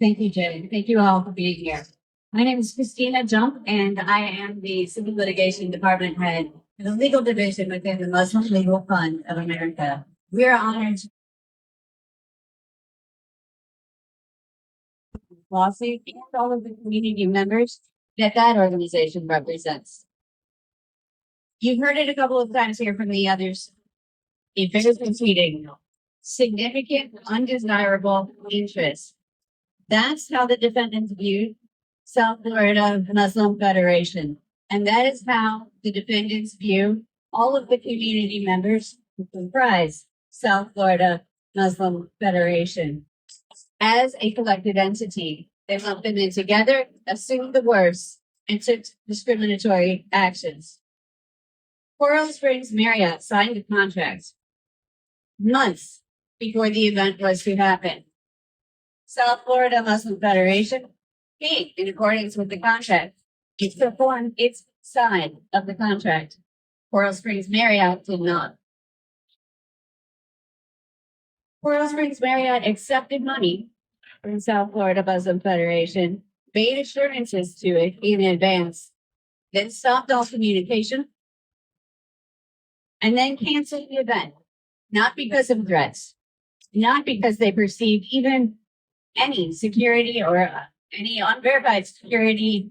Thank you, Jay. Thank you all for being here. My name is Christina Jump, and I am the Civil Litigation Department Head for the Legal Division within the Muslim Legal Fund of America. We are honored to lawsuit and all of the community members that organization represents. You've heard it a couple of times here from the others. It bears repeating. Significant, undesirable interest. That's how the defendants viewed South Florida Muslim Federation. And that is how the defendants view all of the community members who comprise South Florida Muslim Federation. As a collective entity, they lumped them in together, assumed the worst, and took discriminatory actions. Coral Springs Marriott signed a contract months before the event was to happen. South Florida Muslim Federation, being in accordance with the contract, it performed its side of the contract. Coral Springs Marriott did not. Coral Springs Marriott accepted money from South Florida Muslim Federation, made assurances to it in advance, then stopped all communication, and then canceled the event. Not because of threats, not because they perceived even any security or any unverified security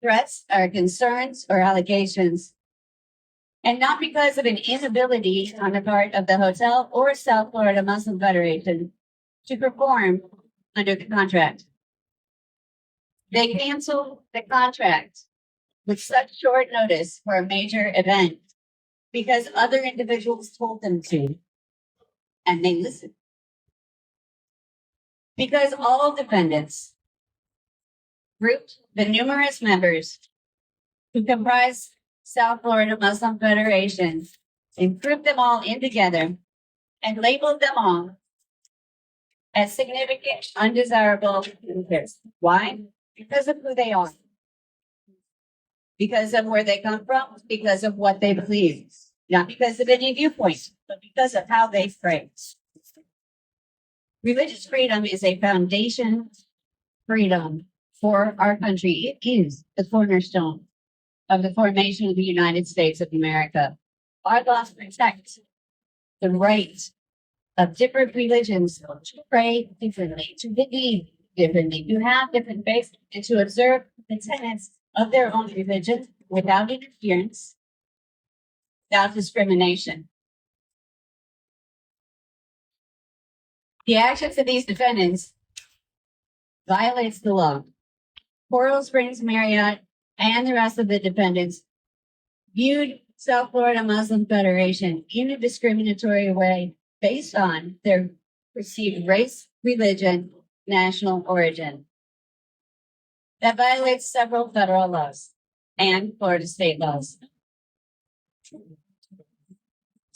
threats or concerns or allegations, and not because of an inability on the part of the hotel or South Florida Muslim Federation to perform under the contract. They canceled the contract with such short notice for a major event because other individuals told them to, and they listened. Because all defendants grouped the numerous members who comprise South Florida Muslim Federation and grouped them all in together and labeled them all as significant, undesirable interests. Why? Because of who they are. Because of where they come from, because of what they believe. Not because of any viewpoint, but because of how they phrase. Religious freedom is a foundation freedom for our country. It is the cornerstone of the formation of the United States of America. Our laws protect the right of different religions to pray differently, to believe differently, to have different faiths, and to observe the tenets of their own religion without interference, without discrimination. The actions of these defendants violates the law. Coral Springs Marriott and the rest of the defendants viewed South Florida Muslim Federation in a discriminatory way based on their perceived race, religion, national origin. That violates several federal laws and Florida state laws.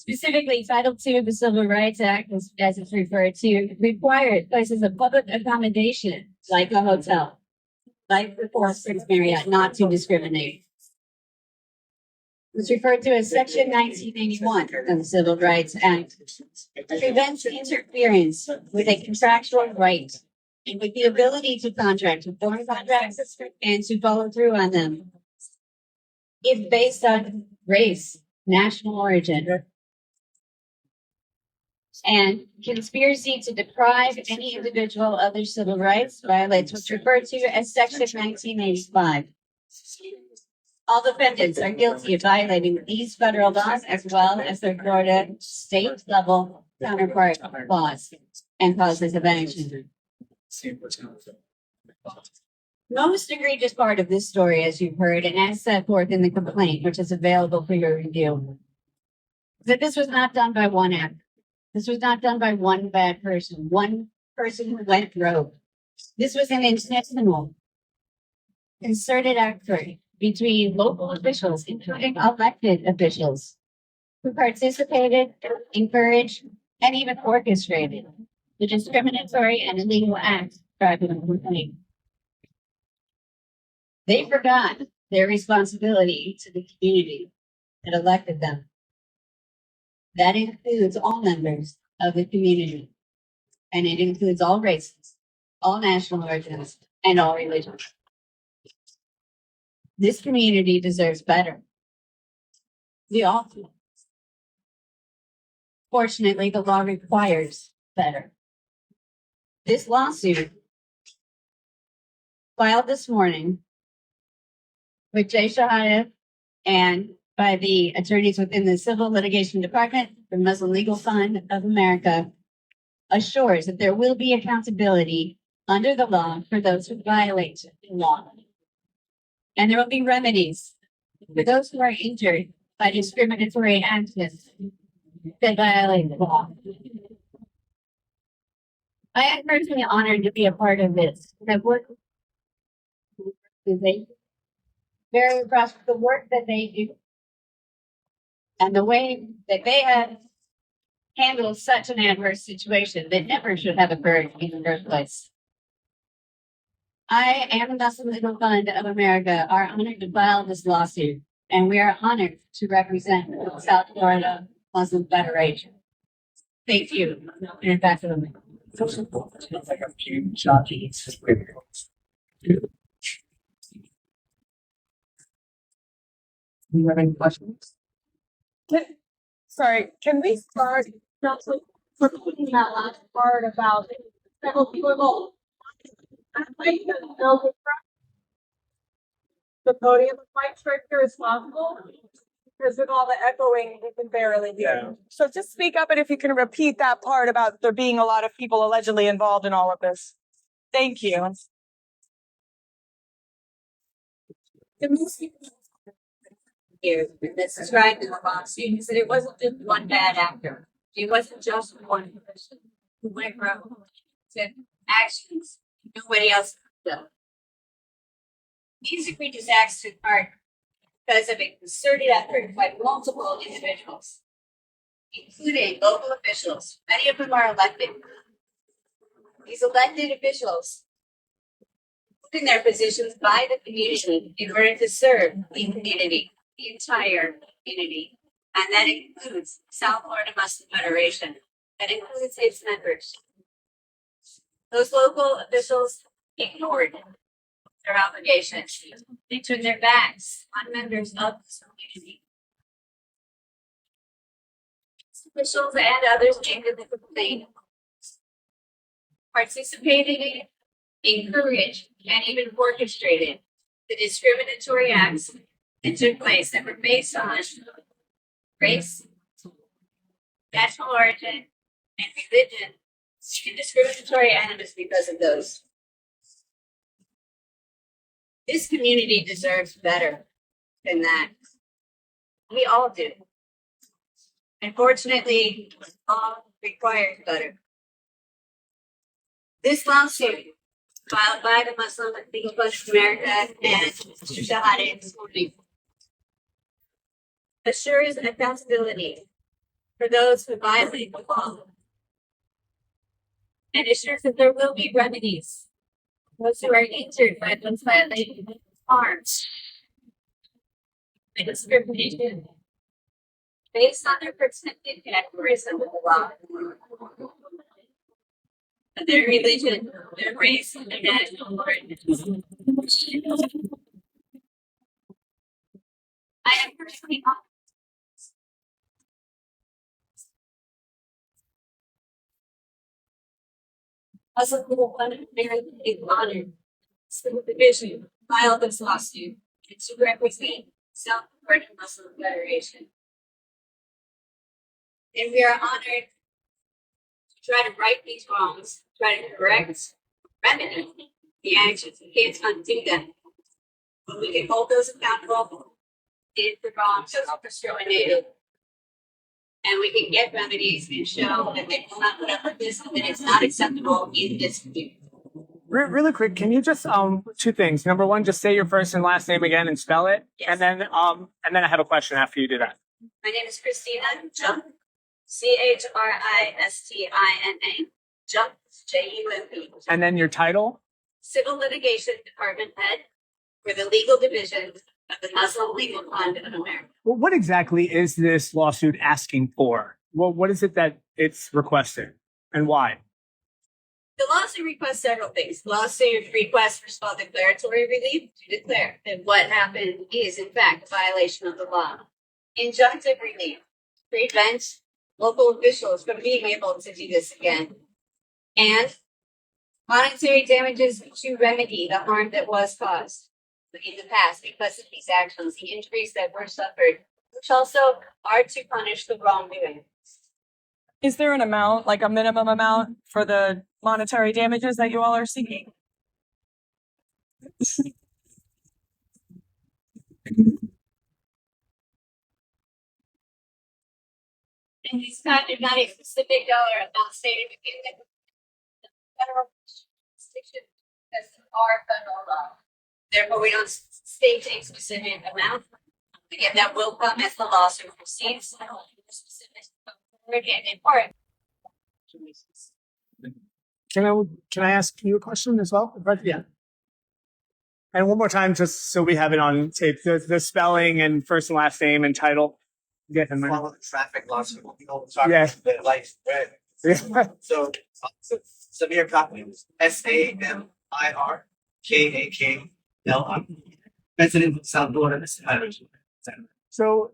Specifically, Title II of the Civil Rights Act, as it's referred to, required places of public accommodation, like a hotel, like the Coral Springs Marriott, not to discriminate. It's referred to as Section 1981 of the Civil Rights Act. It prevents interference with a contractual right and with the ability to contract, to form contracts, and to follow through on them. If based on race, national origin, and conspiracy to deprive any individual of their civil rights violates what's referred to as Section 1985. All defendants are guilty of violating these federal laws as well as their Florida state level counterpart laws and causes of action. Most egregious part of this story, as you've heard, and as set forth in the complaint, which is available for your review, is that this was not done by one act. This was not done by one bad person, one person who went rogue. This was an intentional, concerted effort between local officials, including elected officials, who participated, encouraged, and even orchestrated the discriminatory and illegal act described in the complaint. They forgot their responsibility to the community that elected them. That includes all members of the community, and it includes all races, all national origins, and all religions. This community deserves better. We all do. Fortunately, the law requires better. This lawsuit, filed this morning with Jay Shahada and by the attorneys within the Civil Litigation Department, the Muslim Legal Fund of America, assures that there will be accountability under the law for those who violate the law. And there will be remedies for those who are injured by discriminatory actions that violate the law. I am personally honored to be a part of this. I've worked with them, very impressed with the work that they do and the way that they have handled such an adverse situation that never should have occurred in the first place. I and the Muslim Legal Fund of America are honored to file this lawsuit, and we are honored to represent the South Florida Muslim Federation. Thank you. And back to the mic. Do you have any questions? Sorry, can we start just repeating that last part about several people? The podium might strike responsible because with all the echoing, we can barely hear. Yeah. So just speak up, and if you can repeat that part about there being a lot of people allegedly involved in all of this. Thank you. Here that's described in the lawsuit is that it wasn't just one bad actor. It wasn't just one person who went from to actions nobody else done. These egregious acts took part because of a concerted effort by multiple individuals, including local officials. Many of them are elected. These elected officials put in their positions by the community in order to serve the community, the entire community, and that includes South Florida Muslim Federation. That includes its members. Those local officials ignored their obligations. They turned their backs on members of this community. Officials and others came to the complaint, participated in, encouraged, and even orchestrated the discriminatory acts that took place that were based on race, national origin, and religion, and discriminatory animus because of those. This community deserves better than that. We all do. Unfortunately, all requires better. This lawsuit, filed by the Muslim Legal Fund of America and Mr. Shahade this morning, assures accountability for those who violate the law and assures that there will be remedies for those who are injured by those violating harms and discrimination based on their pretended categorism of the law, their religion, their race, and their national origin. I am personally honored. Muslim Legal Fund of America is honored Civil Division filed this lawsuit and to represent South Florida Muslim Federation. And we are honored to try to right these wrongs, try to correct, remedy the actions. We can't undo them. But we can hold those accountable, did the wrongs, discriminated, and we can get remedies and show that they will not put up with this and that it's not acceptable in this community. Really quick, can you just two things? Number one, just say your first and last name again and spell it. Yes. And then I have a question after you do that. My name is Christina Jump, Christina, Jump, Jump. And then your title? Civil Litigation Department Head for the Legal Division of the Muslim Legal Fund of America. Well, what exactly is this lawsuit asking for? Well, what is it that it's requesting and why? The lawsuit requests several things. Lawsuit requests for small declaratory relief to declare that what happened is, in fact, a violation of the law. Injunctive relief prevents local officials from being able to do this again. And monetary damages to remedy the harm that was caused in the past because of these actions, the injuries that were suffered, which also are to punish the wrongdoing. Is there an amount, like a minimum amount for the monetary damages that you all are seeking? And it's not a specific dollar amount stated within the federal jurisdiction because of our federal law. Therefore, we don't state a specific amount. Again, that will come as the lawsuit proceeds. Specific forward and in part. Can I ask you a question as well? Yeah. And one more time, just so we have it on tape, the spelling and first and last name and title. Get in there. Follow the traffic laws. Yeah. The lights red. Yeah. So Samir Parkland, SAMIRKAKLI, resident of South Florida. So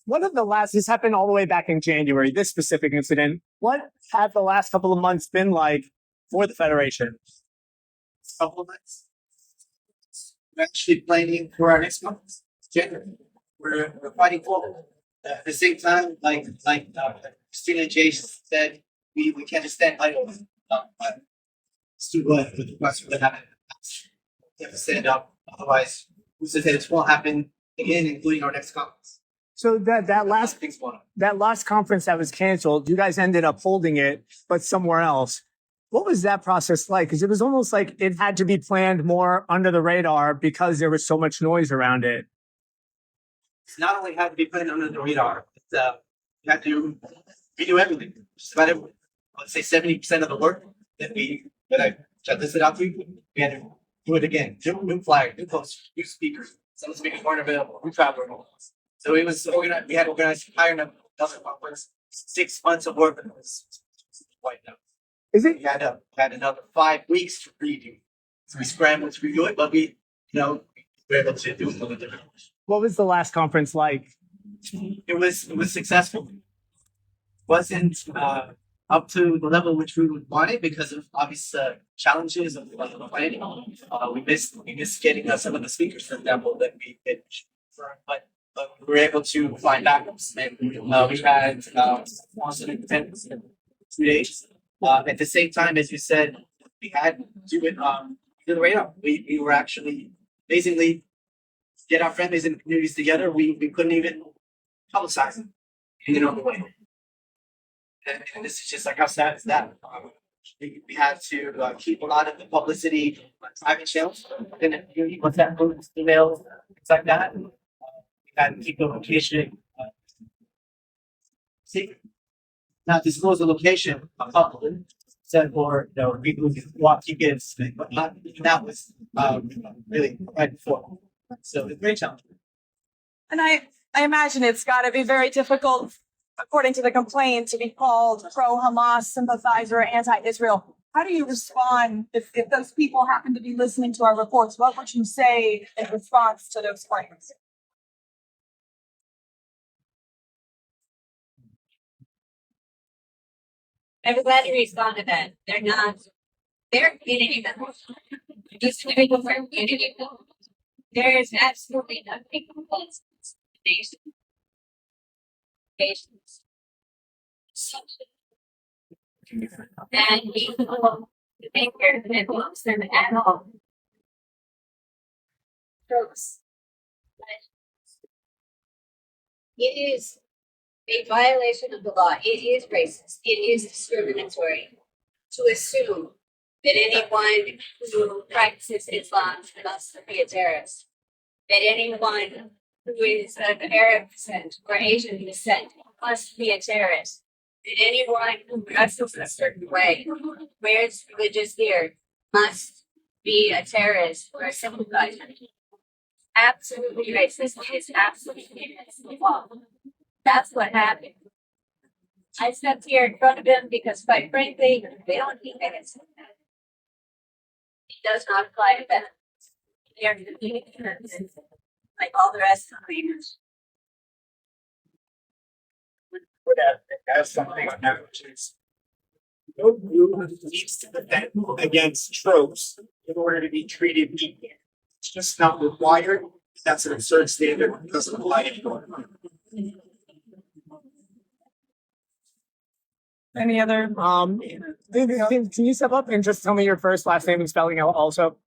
what have the last, this happened all the way back in January, this specific incident. What have the last couple of months been like for the Federation? Couple of months. We're actually planning for our next month, January. We're fighting forward. At the same time, like Christina and Jay said, we can't just stand idle. To with the question that happened. We have to stand up, otherwise, who's to say this won't happen again, including our next conference. So that last Things going on. that last conference that was canceled, you guys ended up holding it, but somewhere else. What was that process like? Because it was almost like it had to be planned more under the radar because there was so much noise around it. It's not only had to be put under the radar, it's, you had to redo everything. Just about everything. Let's say 70% of the work that I listed out to you, we had to do it again. New flyer, new posters, new speakers. Some of the speakers weren't available. We traveled. So it was organized. We had organized hiring another conference. 6 months of work. It was wiped out. Is it? We had another 5 weeks to redo. So we scrambled to redo it, but we were able to do it a little different. What was the last conference like? It was successful. Wasn't up to the level which we would want it because of obvious challenges of the planning. We missed getting some of the speakers, for example, that we did. But we were able to find backups, and we had positive attendance in 2 days. At the same time, as you said, we had to do it to the radar. We were actually amazingly get our families and communities together. We couldn't even publicize it in a way. And this is just like how sad is that. We had to keep a lot of the publicity on private channels within the community, WhatsApp groups, emails, things like that. We had to keep the location secret. Not disclose the location publicly, except for people who want tickets and whatnot. That was really right before. So it's very challenging. And I imagine it's got to be very difficult, according to the complaint, to be called pro-Hamas sympathizer or anti-Israel. How do you respond if those people happen to be listening to our reports? What would you say in response to those claims? I'm glad to respond to that. They're community members. These individuals are community members. There is absolutely nothing against nation. Patients. And people think it belongs them at all. Folks, it is a violation of the law. It is racist. It is discriminatory to assume that anyone who practices Islam must be a terrorist. That anyone who is of Arab descent or Asian descent must be a terrorist. That anyone who dresses a certain way, wears religious gear, must be a terrorist or a sympathizer. Absolutely racist. It is absolutely against the law. That's what happened. I stepped here in front of him because quite frankly, they don't think that it's. It does not apply to them. They're like all the rest of the cleaners. Would have something on that, which is no group needs to defend against tropes in order to be treated equally. It's just not required. That's an absurd standard. It doesn't apply anymore. Any other? Can you step up and just tell me your first, last name, and spelling out also?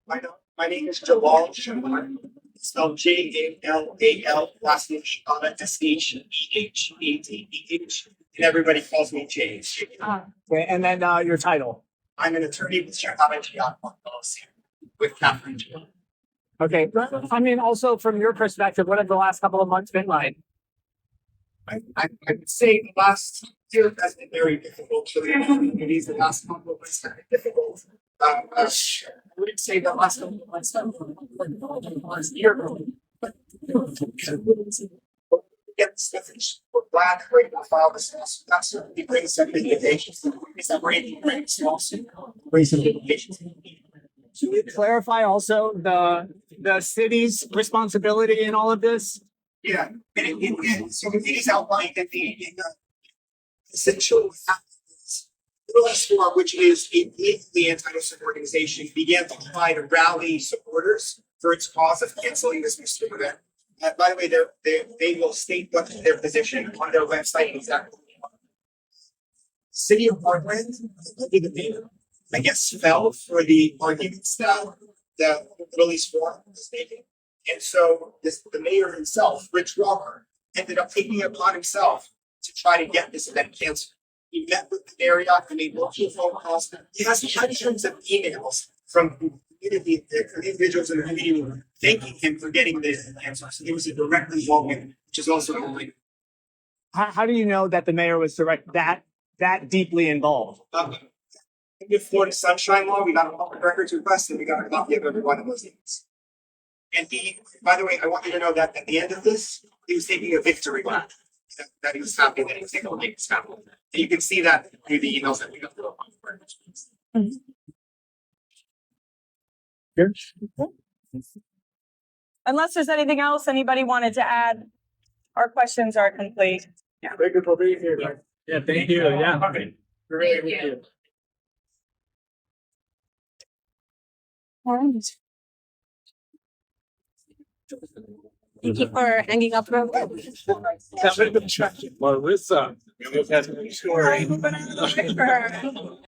My name is Jalal Shamar. Spelled Jalal, last name Shahada, Shehadeh, and everybody calls me James. Okay, and then your title. I'm an attorney with Shahada LLC with Catherine. Okay, I mean, also from your perspective, what have the last couple of months been like? I would say the last year has been very difficult for the communities. The last couple of months have been difficult. I wouldn't say the last couple of months have been last year, but get the stiffness for black right now file this lawsuit. That's certainly brings some limitations. Is that rating brings lawsuit brings some limitations. Can you clarify also the city's responsibility in all of this? Yeah, so it is outlined in the essential release form, which is a legally anti-Muslim organization, began to try to rally supporters for its cause of canceling this Muslim event. By the way, they will state what their position on their website exactly. City of Parkland, I guess, fell for the arguments that the Middle East Forum was making. And so the mayor himself, Rich Walker, ended up taking it upon himself to try to get this event canceled. He met with the Marriott and made multiple phone calls. He has hundreds of emails from community, individuals in the community thanking him for getting this answer. So he was a direct involvement, which is also important. How do you know that the mayor was that deeply involved? In the Florida Sunshine Law, we got a public records request and we got a copy of every one of those things. And by the way, I want you to know that at the end of this, he was taking a victory lap. That he was happy that he was able to make this happen. And you can see that through the emails that we got through the public records. Unless there's anything else anybody wanted to add, our questions are complete. Yeah, very good for being here, guys. Yeah, thank you. Yeah, okay. Thank you. Thank you for hanging up. Melissa, you almost had a story.